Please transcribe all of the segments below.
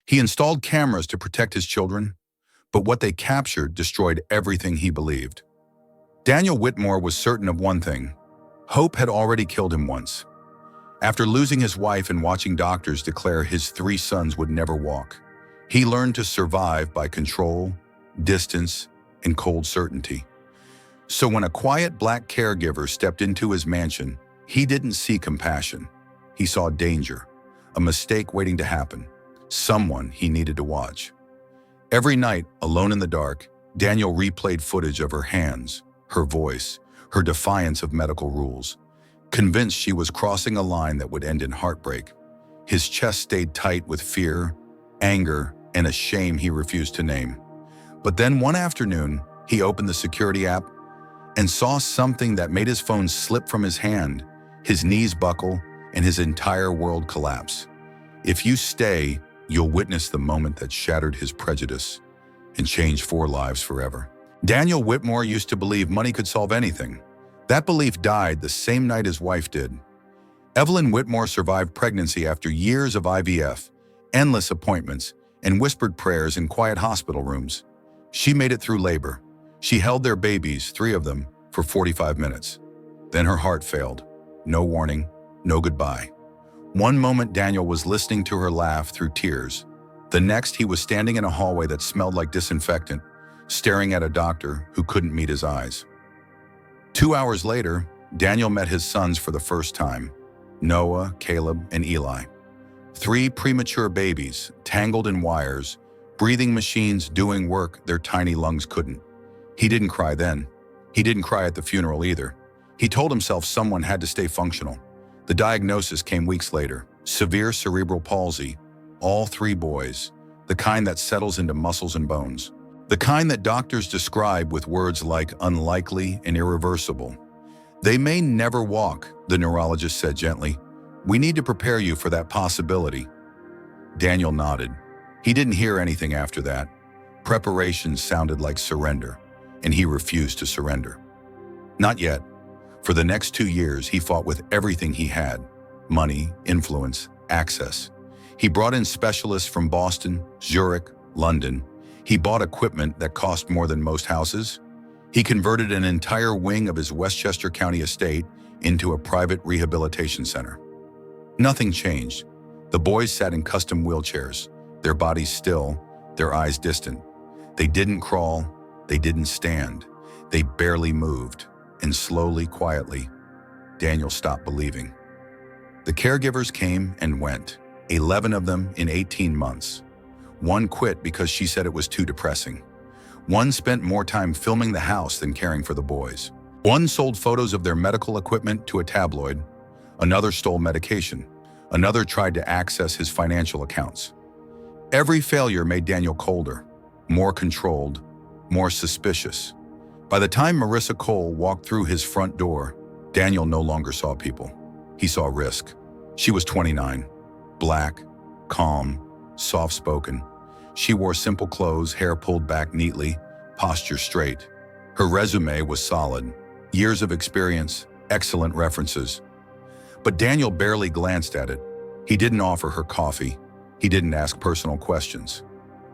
He installed cameras to protect his children, but what they captured destroyed everything he believed. Daniel Whitmore was certain of one thing: hope had already killed him once. After losing his wife and watching doctors declare his 3 sons would never walk, he learned to survive by control, distance, and cold certainty. So when a quiet black caregiver stepped into his mansion, he didn't see compassion. He saw danger, a mistake waiting to happen, someone he needed to watch. Every night, alone in the dark, Daniel replayed footage of her hands, her voice, her defiance of medical rules. Convinced she was crossing a line that would end in heartbreak, his chest stayed tight with fear, anger, and a shame he refused to name. But then one afternoon, he opened the security app and saw something that made his phone slip from his hand, his knees buckle, and his entire world collapse. If you stay, you'll witness the moment that shattered his prejudice and changed 4 lives forever. Daniel Whitmore used to believe money could solve anything. That belief died the same night his wife did. Evelyn Whitmore survived pregnancy after years of IVF, endless appointments, and whispered prayers in quiet hospital rooms. She made it through labor. She held their babies, 3 of them, for 45 minutes. Then her heart failed. No warning, no goodbye. One moment Daniel was listening to her laugh through tears. The next he was standing in a hallway that smelled like disinfectant, staring at a doctor who couldn't meet his eyes. 2 hours later, Daniel met his sons for the first time: Noah, Caleb, and Eli. 3 premature babies, tangled in wires, breathing machines doing work their tiny lungs couldn't. He didn't cry then. He didn't cry at the funeral either. He told himself someone had to stay functional. The diagnosis came weeks later: severe cerebral palsy, all 3 boys, the kind that settles into muscles and bones. The kind that doctors describe with words like unlikely and irreversible. They may never walk, the neurologist said gently. We need to prepare you for that possibility. Daniel nodded. He didn't hear anything after that. Preparation sounded like surrender, and he refused to surrender. Not yet. For the next 2 years, he fought with everything he had: money, influence, access. He brought in specialists from Boston, Zurich, London. He bought equipment that cost more than most houses. He converted an entire wing of his Westchester County estate into a private rehabilitation center. Nothing changed. The boys sat in custom wheelchairs, their bodies still, their eyes distant. They didn't crawl, they didn't stand. They barely moved, and slowly, quietly, Daniel stopped believing. The caregivers came and went, 11 of them in 18 months. One quit because she said it was too depressing. One spent more time filming the house than caring for the boys. One sold photos of their medical equipment to a tabloid. Another stole medication. Another tried to access his financial accounts. Every failure made Daniel colder, more controlled, more suspicious. By the time Marissa Cole walked through his front door, Daniel no longer saw people. He saw risk. She was 29, black, calm, soft-spoken. She wore simple clothes, hair pulled back neatly, posture straight. Her resume was solid: years of experience, excellent references. But Daniel barely glanced at it. He didn't offer her coffee. He didn't ask personal questions.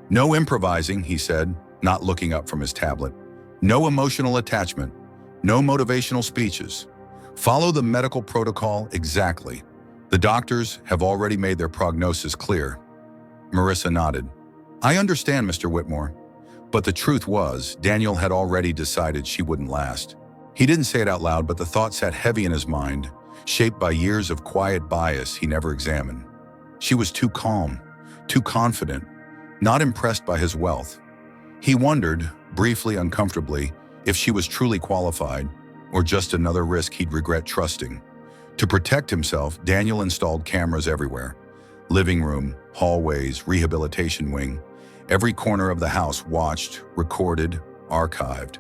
No improvising, he said, not looking up from his tablet. No emotional attachment. No motivational speeches. Follow the medical protocol exactly. The doctors have already made their prognosis clear. Marissa nodded. I understand, Mr. Whitmore. But the truth was, Daniel had already decided she wouldn't last. He didn't say it out loud, but the thought sat heavy in his mind, shaped by years of quiet bias he never examined. She was too calm, too confident, not impressed by his wealth. He wondered, briefly uncomfortably, if she was truly qualified, or just another risk he'd regret trusting. To protect himself, Daniel installed cameras everywhere. Living room, hallways, rehabilitation wing. Every corner of the house watched, recorded, archived.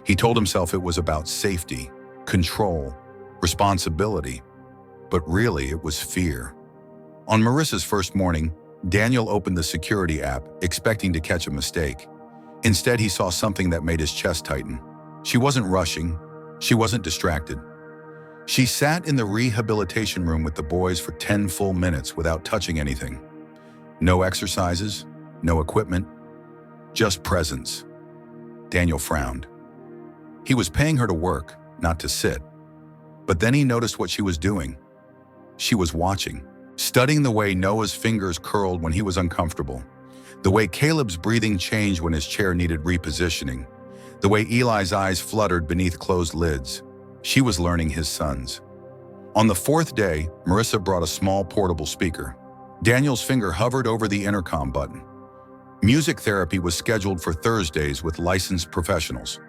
He told himself it was about safety, control, responsibility. But really, it was fear. On Marissa's first morning, Daniel opened the security app, expecting to catch a mistake. Instead, he saw something that made his chest tighten. She wasn't rushing. She wasn't distracted. She sat in the rehabilitation room with the boys for 10 full minutes without touching anything. No exercises, no equipment, just presence. Daniel frowned. He was paying her to work, not to sit. But then he noticed what she was doing. She was watching, studying the way Noah's fingers curled when he was uncomfortable, the way Caleb's breathing changed when his chair needed repositioning, the way Eli's eyes fluttered beneath closed lids. She was learning his sons. On the fourth day, Marissa brought a small portable speaker. Daniel's finger hovered over the intercom button. Music therapy was scheduled for Thursdays with licensed professionals.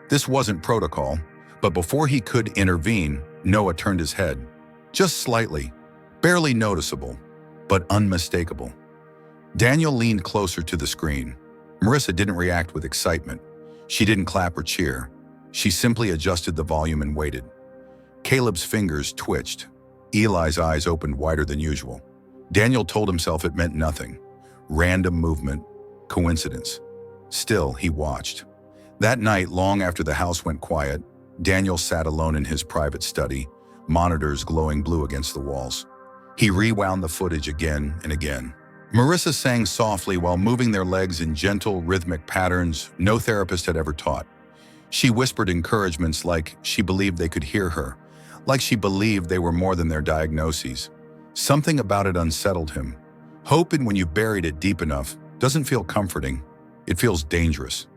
This wasn't protocol, but before he could intervene, Noah turned his head. Just slightly, barely noticeable, but unmistakable. Daniel leaned closer to the screen. Marissa didn't react with excitement. She didn't clap or cheer. She simply adjusted the volume and waited. Caleb's fingers twitched. Eli's eyes opened wider than usual. Daniel told himself it meant nothing. Random movement, coincidence. Still, he watched. That night, long after the house went quiet, Daniel sat alone in his private study, monitors glowing blue against the walls. He rewound the footage again and again. Marissa sang softly while moving their legs in gentle, rhythmic patterns no therapist had ever taught. She whispered encouragements like she believed they could hear her, like she believed they were more than their diagnoses. Something about it unsettled him. Hope, when you buried it deep enough, doesn't feel comforting. It feels dangerous.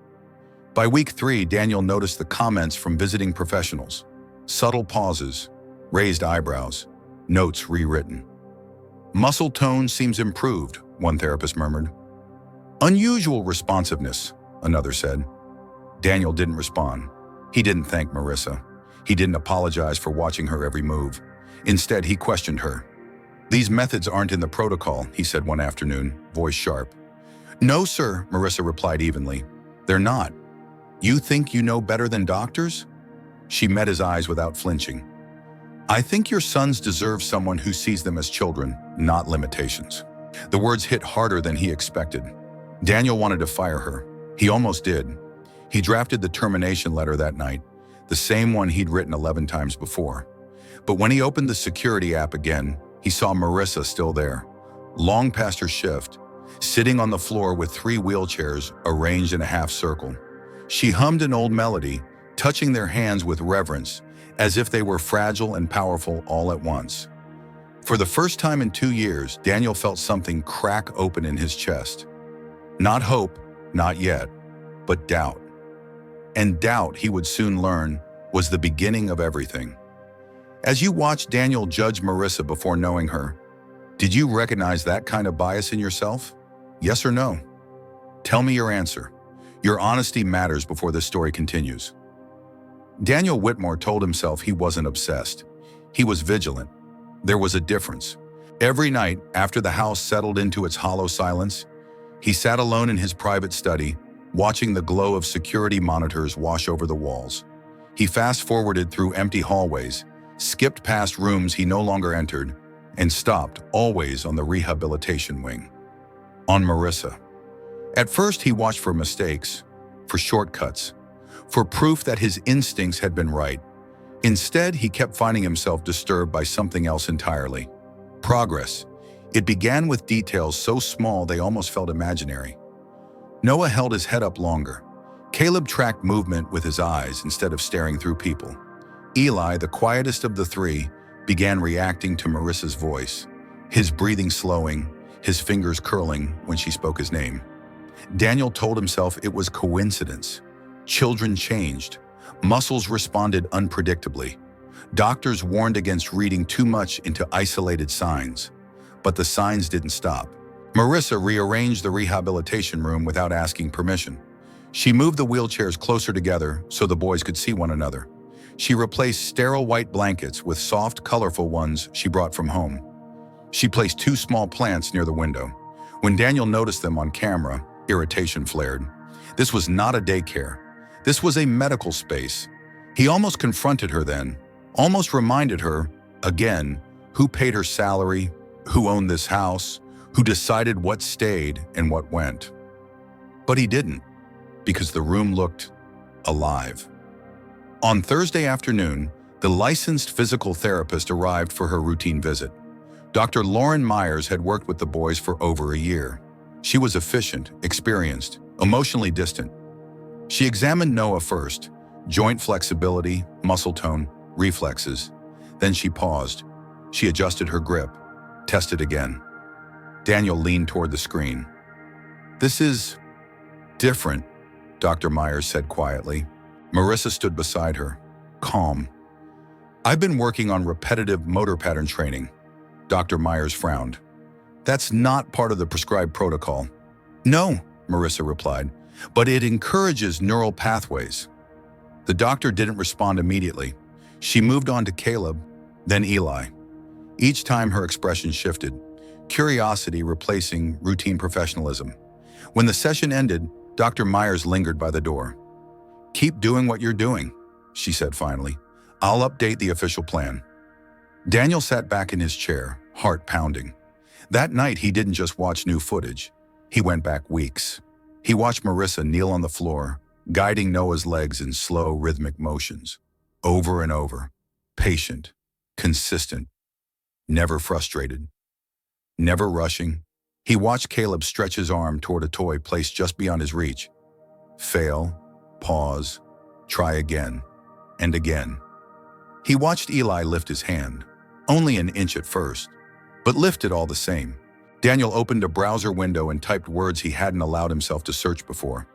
By week 3, Daniel noticed the comments from visiting professionals. Subtle pauses, raised eyebrows, notes rewritten. Muscle tone seems improved, one therapist murmured. Unusual responsiveness, another said. Daniel didn't respond. He didn't thank Marissa. He didn't apologize for watching her every move. Instead, he questioned her. These methods aren't in the protocol, he said one afternoon, voice sharp. No, sir, Marissa replied evenly. They're not. You think you know better than doctors? She met his eyes without flinching. I think your sons deserve someone who sees them as children, not limitations. The words hit harder than he expected. Daniel wanted to fire her. He almost did. He drafted the termination letter that night, the same one he'd written 11 times before. But when he opened the security app again, he saw Marissa still there, long past her shift, sitting on the floor with 3 wheelchairs arranged in a half circle. She hummed an old melody, touching their hands with reverence, as if they were fragile and powerful all at once. For the first time in 2 years, Daniel felt something crack open in his chest. Not hope, not yet, but doubt. And doubt, he would soon learn, was the beginning of everything. As you watched Daniel judge Marissa before knowing her, did you recognize that kind of bias in yourself? Yes or no? Tell me your answer. Your honesty matters before this story continues. Daniel Whitmore told himself he wasn't obsessed. He was vigilant. There was a difference. Every night, after the house settled into its hollow silence, he sat alone in his private study, watching the glow of security monitors wash over the walls. He fast-forwarded through empty hallways, skipped past rooms he no longer entered, and stopped, always on the rehabilitation wing. On Marissa. At first, he watched for mistakes, for shortcuts, for proof that his instincts had been right. Instead, he kept finding himself disturbed by something else entirely. Progress. It began with details so small they almost felt imaginary. Noah held his head up longer. Caleb tracked movement with his eyes instead of staring through people. Eli, the quietest of the 3, began reacting to Marissa's voice, his breathing slowing, his fingers curling when she spoke his name. Daniel told himself it was coincidence. Children changed. Muscles responded unpredictably. Doctors warned against reading too much into isolated signs. But the signs didn't stop. Marissa rearranged the rehabilitation room without asking permission. She moved the wheelchairs closer together so the boys could see one another. She replaced sterile white blankets with soft, colorful ones she brought from home. She placed 2 small plants near the window. When Daniel noticed them on camera, irritation flared. This was not a daycare. This was a medical space. He almost confronted her then, almost reminded her, again, who paid her salary, who owned this house, who decided what stayed and what went. But he didn't, because the room looked alive. On Thursday afternoon, the licensed physical therapist arrived for her routine visit. Dr. Lauren Myers had worked with the boys for over a year. She was efficient, experienced, emotionally distant. She examined Noah first, joint flexibility, muscle tone, reflexes. Then she paused. She adjusted her grip, tested again. Daniel leaned toward the screen. "This is different," Dr. Myers said quietly. Marissa stood beside her, calm. "I've been working on repetitive motor pattern training." Dr. Myers frowned. "That's not part of the prescribed protocol." "No," Marissa replied, "but it encourages neural pathways." The doctor didn't respond immediately. She moved on to Caleb, then Eli. Each time her expression shifted, curiosity replacing routine professionalism. When the session ended, Dr. Myers lingered by the door. "Keep doing what you're doing," she said finally. "I'll update the official plan." Daniel sat back in his chair, heart pounding. That night, he didn't just watch new footage. He went back weeks. He watched Marissa kneel on the floor, guiding Noah's legs in slow, rhythmic motions. Over and over. Patient, consistent, never frustrated, never rushing. He watched Caleb stretch his arm toward a toy placed just beyond his reach. Fail, pause, try again, and again. He watched Eli lift his hand, only an inch at first, but lifted all the same. Daniel opened a browser window and typed words he hadn't allowed himself to search before.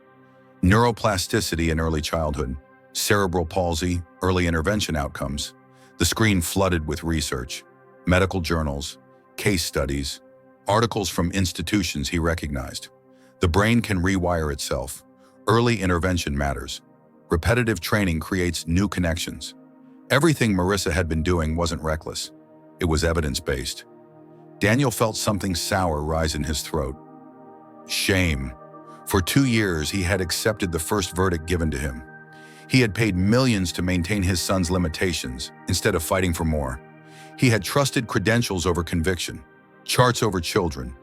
Neuroplasticity in early childhood, cerebral palsy, early intervention outcomes. The screen flooded with research, medical journals, case studies, articles from institutions he recognized. The brain can rewire itself. Early intervention matters. Repetitive training creates new connections. Everything Marissa had been doing wasn't reckless. It was evidence-based. Daniel felt something sour rise in his throat. Shame. For 2 years, he had accepted the first verdict given to him. He had paid millions to maintain his son's limitations instead of fighting for more. He had trusted credentials over conviction, charts over children,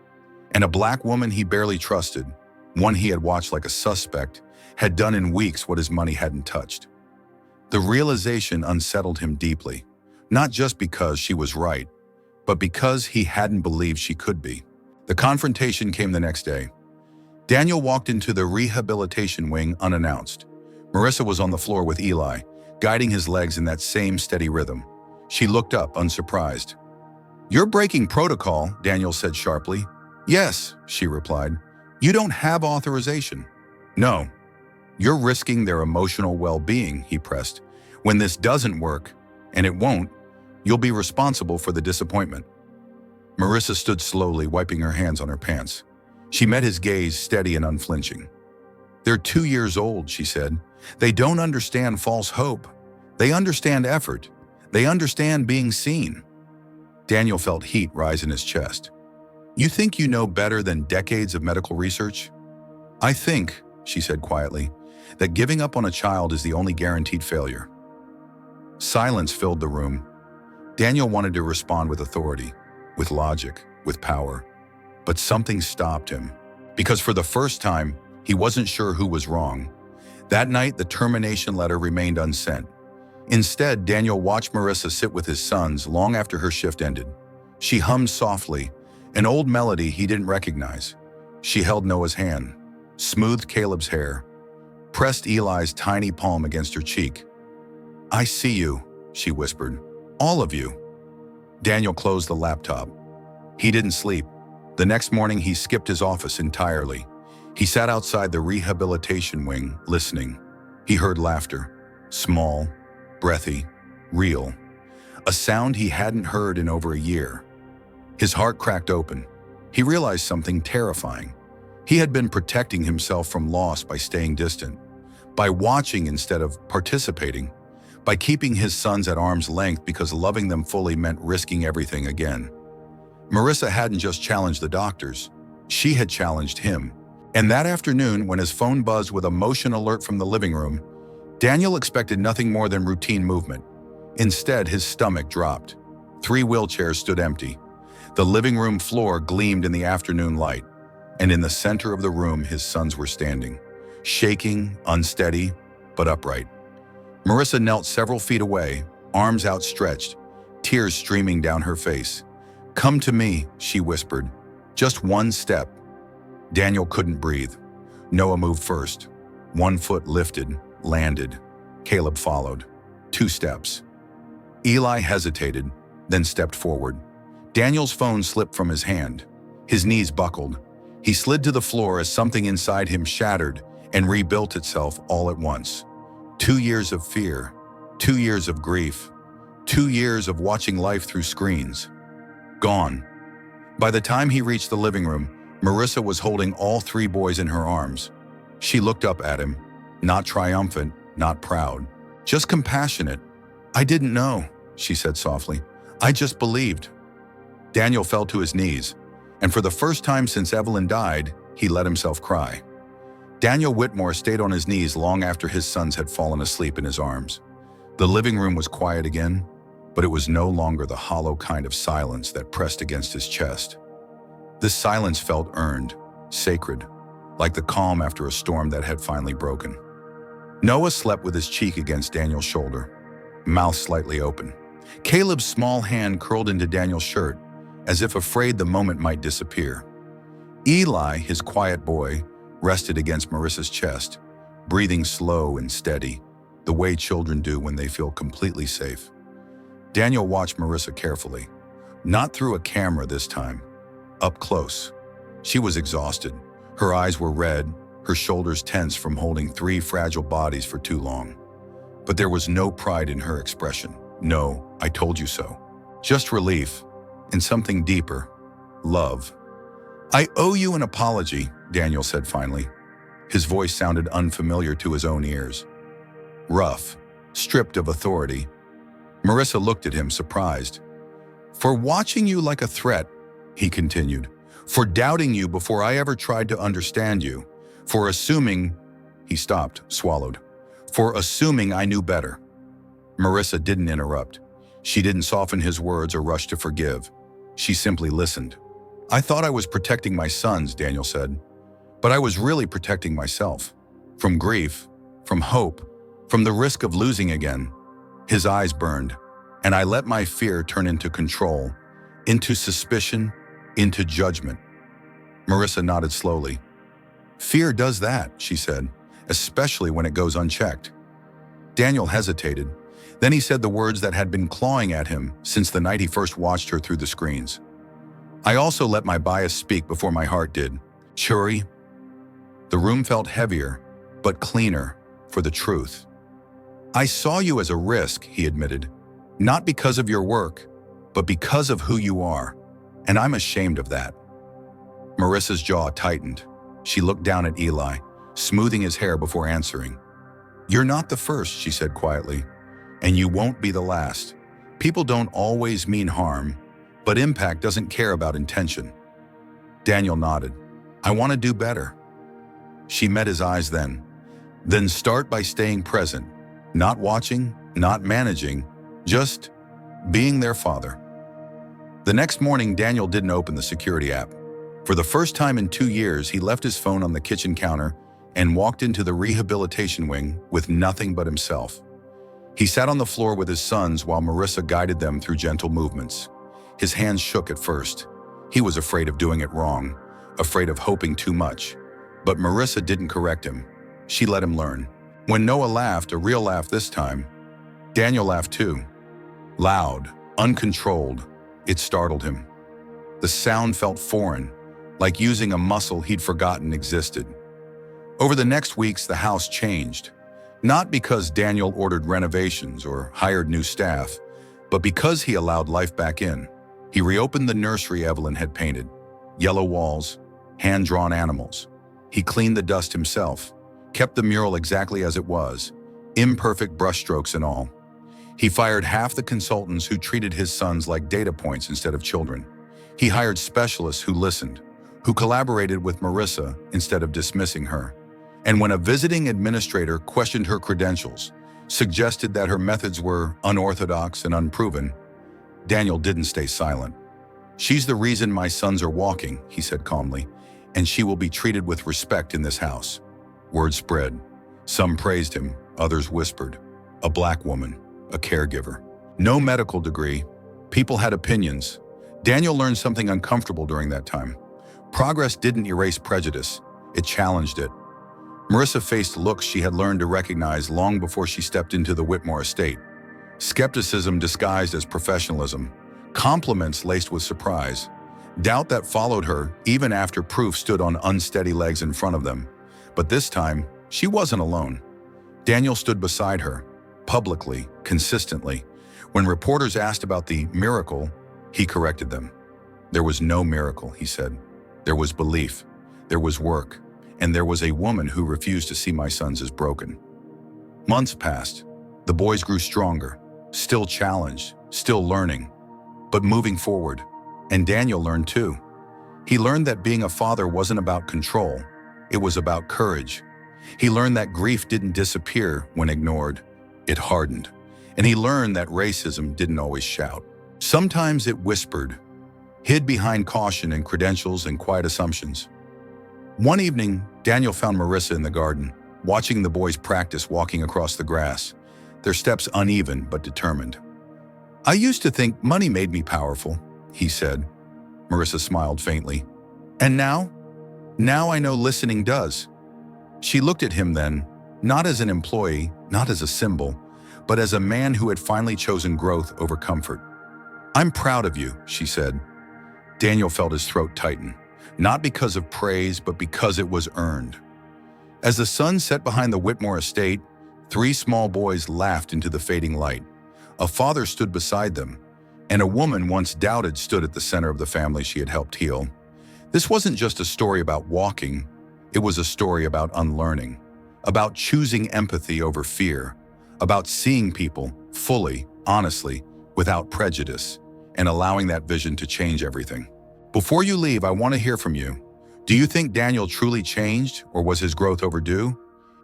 and a black woman he barely trusted, one he had watched like a suspect, had done in weeks what his money hadn't touched. The realization unsettled him deeply, not just because she was right, but because he hadn't believed she could be. The confrontation came the next day. Daniel walked into the rehabilitation wing unannounced. Marissa was on the floor with Eli, guiding his legs in that same steady rhythm. She looked up, unsurprised. "You're breaking protocol," Daniel said sharply. "Yes," she replied. "You don't have authorization." "No. You're risking their emotional well-being," he pressed. "When this doesn't work, and it won't, you'll be responsible for the disappointment." Marissa stood slowly, wiping her hands on her pants. She met his gaze, steady and unflinching. "They're 2 years old," she said. "They don't understand false hope. They understand effort. They understand being seen." Daniel felt heat rise in his chest. "You think you know better than decades of medical research?" "I think," she said quietly, "that giving up on a child is the only guaranteed failure." Silence filled the room. Daniel wanted to respond with authority, with logic, with power. But something stopped him, because for the first time, he wasn't sure who was wrong. That night, the termination letter remained unsent. Instead, Daniel watched Marissa sit with his sons long after her shift ended. She hummed softly, an old melody he didn't recognize. She held Noah's hand, smoothed Caleb's hair, pressed Eli's tiny palm against her cheek. "I see you," she whispered. "All of you." Daniel closed the laptop. He didn't sleep. The next morning, he skipped his office entirely. He sat outside the rehabilitation wing, listening. He heard laughter, small, breathy, real, a sound he hadn't heard in over a year. His heart cracked open. He realized something terrifying. He had been protecting himself from loss by staying distant, by watching instead of participating, by keeping his sons at arm's length because loving them fully meant risking everything again. Marissa hadn't just challenged the doctors, she had challenged him. And that afternoon, when his phone buzzed with a motion alert from the living room, Daniel expected nothing more than routine movement. Instead, his stomach dropped. 3 wheelchairs stood empty. The living room floor gleamed in the afternoon light, and in the center of the room, his sons were standing, shaking, unsteady, but upright. Marissa knelt several feet away, arms outstretched, tears streaming down her face. "Come to me," she whispered. "Just one step." Daniel couldn't breathe. Noah moved first. One foot lifted, landed. Caleb followed. 2 steps. Eli hesitated, then stepped forward. Daniel's phone slipped from his hand. His knees buckled. He slid to the floor as something inside him shattered and rebuilt itself all at once. 2 years of fear, 2 years of grief, 2 years of watching life through screens. Gone. By the time he reached the living room, Marissa was holding all 3 boys in her arms. She looked up at him, not triumphant, not proud, just compassionate. "I didn't know," she said softly. "I just believed." Daniel fell to his knees, and for the first time since Evelyn died, he let himself cry. Daniel Whitmore stayed on his knees long after his sons had fallen asleep in his arms. The living room was quiet again, but it was no longer the hollow kind of silence that pressed against his chest. This silence felt earned, sacred, like the calm after a storm that had finally broken. Noah slept with his cheek against Daniel's shoulder, mouth slightly open. Caleb's small hand curled into Daniel's shirt, as if afraid the moment might disappear. Eli, his quiet boy, rested against Marissa's chest, breathing slow and steady, the way children do when they feel completely safe. Daniel watched Marissa carefully, not through a camera this time, up close. She was exhausted. Her eyes were red, her shoulders tense from holding 3 fragile bodies for too long. But there was no pride in her expression. No, "I told you so." Just relief, and something deeper, love. "I owe you an apology," Daniel said finally. His voice sounded unfamiliar to his own ears. Rough, stripped of authority. Marissa looked at him, surprised. "For watching you like a threat," he continued. "For doubting you before I ever tried to understand you. For assuming—" He stopped, swallowed. "For assuming I knew better." Marissa didn't interrupt. She didn't soften his words or rush to forgive. She simply listened. "I thought I was protecting my sons," Daniel said. "But I was really protecting myself. From grief, from hope, from the risk of losing again." His eyes burned, and I let my fear turn into control, into suspicion, into judgment. Marissa nodded slowly. "Fear does that," she said, "especially when it goes unchecked." Daniel hesitated. Then he said the words that had been clawing at him since the night he first watched her through the screens. "I also let my bias speak before my heart did. Churi." The room felt heavier, but cleaner, for the truth. "I saw you as a risk," he admitted. "Not because of your work, but because of who you are. And I'm ashamed of that." Marissa's jaw tightened. She looked down at Eli, smoothing his hair before answering. "You're not the first," she said quietly. "And you won't be the last. People don't always mean harm, but impact doesn't care about intention." Daniel nodded. "I want to do better." She met his eyes then. "Then start by staying present, not watching, not managing, just being their father." The next morning, Daniel didn't open the security app. For the first time in 2 years, he left his phone on the kitchen counter and walked into the rehabilitation wing with nothing but himself. He sat on the floor with his sons while Marissa guided them through gentle movements. His hands shook at first. He was afraid of doing it wrong, afraid of hoping too much. But Marissa didn't correct him. She let him learn. When Noah laughed, a real laugh this time, Daniel laughed too. Loud, uncontrolled. It startled him. The sound felt foreign, like using a muscle he'd forgotten existed. Over the next weeks, the house changed. Not because Daniel ordered renovations or hired new staff, but because he allowed life back in. He reopened the nursery Evelyn had painted. Yellow walls, hand-drawn animals. He cleaned the dust himself, kept the mural exactly as it was, imperfect brushstrokes and all. He fired half the consultants who treated his sons like data points instead of children. He hired specialists who listened, who collaborated with Marissa instead of dismissing her. And when a visiting administrator questioned her credentials, suggested that her methods were unorthodox and unproven, Daniel didn't stay silent. "She's the reason my sons are walking," he said calmly, "and she will be treated with respect in this house." Word spread. Some praised him, others whispered. A black woman, a caregiver. No medical degree. People had opinions. Daniel learned something uncomfortable during that time. Progress didn't erase prejudice, it challenged it. Marissa faced looks she had learned to recognize long before she stepped into the Whitmore estate. Skepticism disguised as professionalism, compliments laced with surprise, doubt that followed her even after proof stood on unsteady legs in front of them. But this time, she wasn't alone. Daniel stood beside her, publicly, consistently. When reporters asked about the miracle, he corrected them. There was no miracle, he said. There was belief, there was work, and there was a woman who refused to see my sons as broken. Months passed. The boys grew stronger, still challenged, still learning, but moving forward. And Daniel learned too. He learned that being a father wasn't about control, it was about courage. He learned that grief didn't disappear when ignored, it hardened. And he learned that racism didn't always shout. Sometimes it whispered, hid behind caution and credentials and quiet assumptions. One evening, Daniel found Marissa in the garden, watching the boys practice walking across the grass, their steps uneven but determined. "I used to think money made me powerful," he said. Marissa smiled faintly. "And now? Now I know listening does." She looked at him then, not as an employee, not as a symbol, but as a man who had finally chosen growth over comfort. "I'm proud of you," she said. Daniel felt his throat tighten, not because of praise, but because it was earned. As the sun set behind the Whitmore estate, 3 small boys laughed into the fading light. A father stood beside them, and a woman once doubted stood at the center of the family she had helped heal. This wasn't just a story about walking, it was a story about unlearning, about choosing empathy over fear, about seeing people fully, honestly, without prejudice, and allowing that vision to change everything. Before you leave, I want to hear from you. Do you think Daniel truly changed, or was his growth overdue?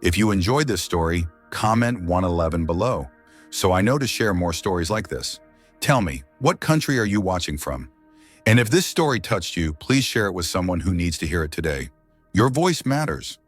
If you enjoyed this story, comment 111 below, so I know to share more stories like this. Tell me, what country are you watching from? And if this story touched you, please share it with someone who needs to hear it today. Your voice matters.